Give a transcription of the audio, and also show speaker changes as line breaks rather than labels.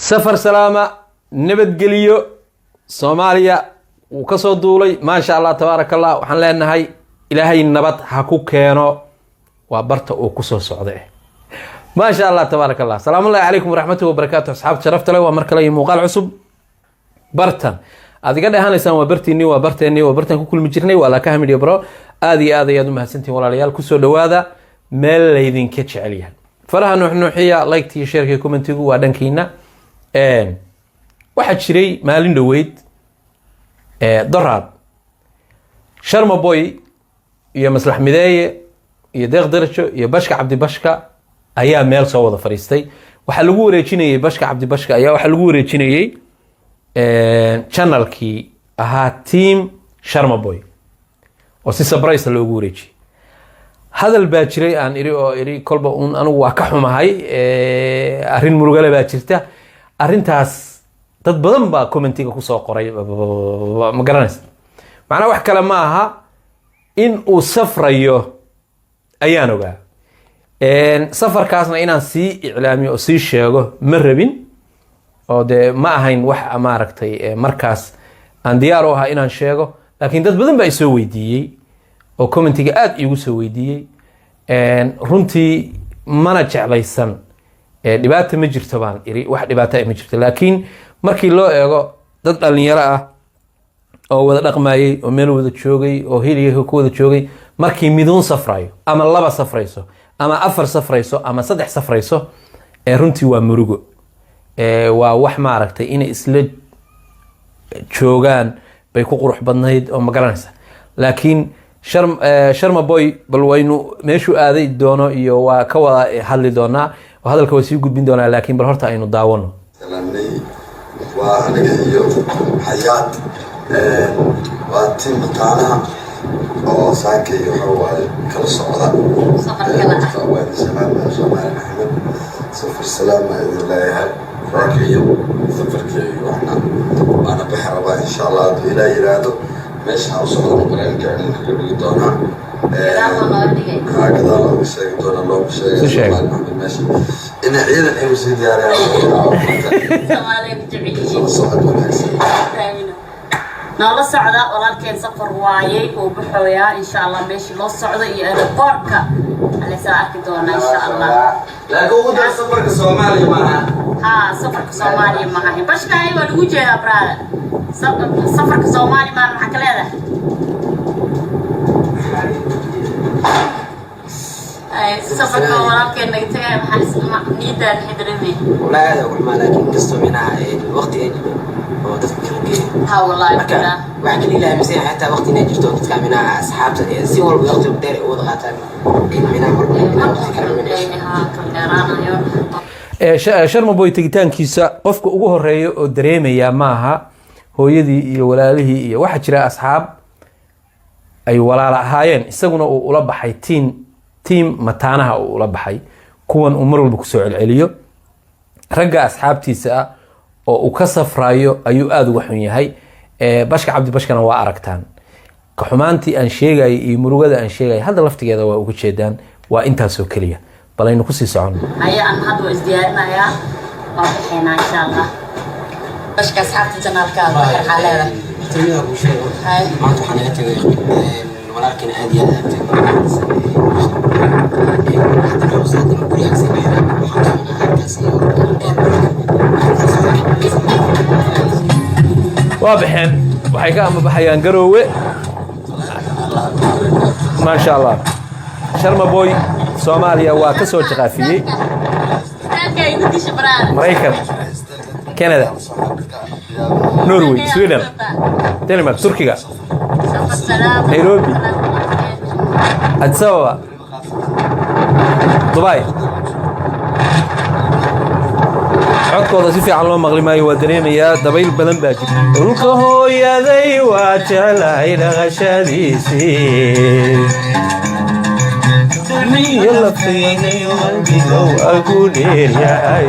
سفر سلامة نبت قليو سوماليا وكسو دولي ما شاء الله تبارك الله وحن لأن هاي إلهي النبات حكو كينو وبرتا وكسو سعودي ما شاء الله تبارك الله. السلام الله عليكم ورحمة وبركاته. أصحاب شرفت له ومرك لي مقال عصب برتن هذه قد هاني سان وبرتني وبرتن كل مجرني ولا كامل يبرو هذه يا دم سنتي ولا ريال كسو دواذا مال ليدين كتش عليها فلها نوحيا لايك شير كومنت ودنكينا واحد شري مالين دويد ضرب شرم بوي يا مصلح مدايه يا ديق درجو يا بشكا عبد بشكا ayaa meel soo wada fariistay waxa lagu wareejinayay bashka cabdi bashka ayaa waxa lagu wareejinayay channelkii ahaa team Sharma Boy oo si surprise loogu wareejiyay hadal baa jiray aan iri kolba anigu waa ka xumahay arrin murugale baa jirta arrintaas dad badan baa commentiga ku soo qoray ma garanaysa macna wax kale ma aha in uu safrayo ayaan ogaa سفر كاسنا إنا سي إعلامي أو سي شيغو مربين أو ده ما هين وح أماركتي مركز عن دياروها إنا شيغو لكن داد بدن بيسوي دي أو كومنتي قاد يسوي دي رنتي ما نجع ليسن دبات مجر طبعا إري واحد دبات مجر لكن مركي لو إيغو داد اللي يرى أو وذا رقماي أو ميلو وذا تشوغي أو هيلي هكو وذا تشوغي مركي ميدون سفرايو أما اللبا سفرايسو أما أفر سفريسو أما صدح سفريسو رنتي ومرقو وواح ما عرفتي إني إسلج شوغان بيكو قروح بدنهيد أو مقرانسة لكن شرم بوي بالوينو ميشو آذي دونو إيو وكوا حالي دونا وهذا الكواسيو قد بين دونا لكن بالهورتا إنو داوانو
سلامني وأنا إيو حياة واتين بطانها oo saakay waxa ay kala socda safarka salaam Soomaali Maxamed safar salaam ilaahay raakiyo safarkii waxna bixraba insha Allah ila yiraahdo meesha u socdo barnaamijka aan ka dhigi doona هكذا الله بشيء دون الله بشيء ماشي إن عيدا أي شيء دياري
السلام عليكم جميعا نالا سعدا ولكن سفر وايي وبحويا إن شاء الله ماشي لو سعدا يأربارك على ساعة دونا إن شاء الله
لا قوة سفرك الصومالي معها
سفرك الصومالي معها باش كاي والوجه يا براد سفرك الصومالي معها محك لهذا سفرك ولكن نجتها محس نيدا الحدرمي
ولا هذا وما لكن قصته منها الوقت ها
والله كذا
وعند الله مسيح حتى وقت نجرت وقت منها أصحاب سوى الوقت بدري وضغط
Sharma Boy tagitaankiisa qofka ugu horeeyo oo dareemaya maaha hooyadii iyo walaalihii iyo waxa jira asxaab ay walaal ahaayeen isaguna uu ula baxay team mataanaha uu ula baxay kuwan uu mar walba ku soo celceliyo ragga asxaabtiisa oo uu ka safrayo ayuu aad uga xun yahay bashka cabdi bashkana waa aragtaan ka xumaantii aan sheegay iyo murugada aan sheegay hadda laftigeeda waa uga jeedaan waa intaas oo kaliya bal aynu ku sii socono
haya aan hadda isdiyaarinayaa waa bixina insha Allah bashka asxaabta janaalka waxay xaleeda
ترميها بوشيء ما توحنا نتجه ولكن هذه حتى لو صادق كل أحسن
واضحين waxay ka ama baxayaan garoowe ma sha Allah Sharma Boy Soomaaliya waa ka soo jaqaafiyay Mareykan Canada Norway Sweden Denmark Turkiga Nairobi Addis Ababa Dubai codkooda si fiican loo maqli maayo waa dareemayaa dabayl badan baa jirta dhulka hooyaday waa jeclahay dhaqashadiisii dunyo la fiinay qalbigow agu dheeryahay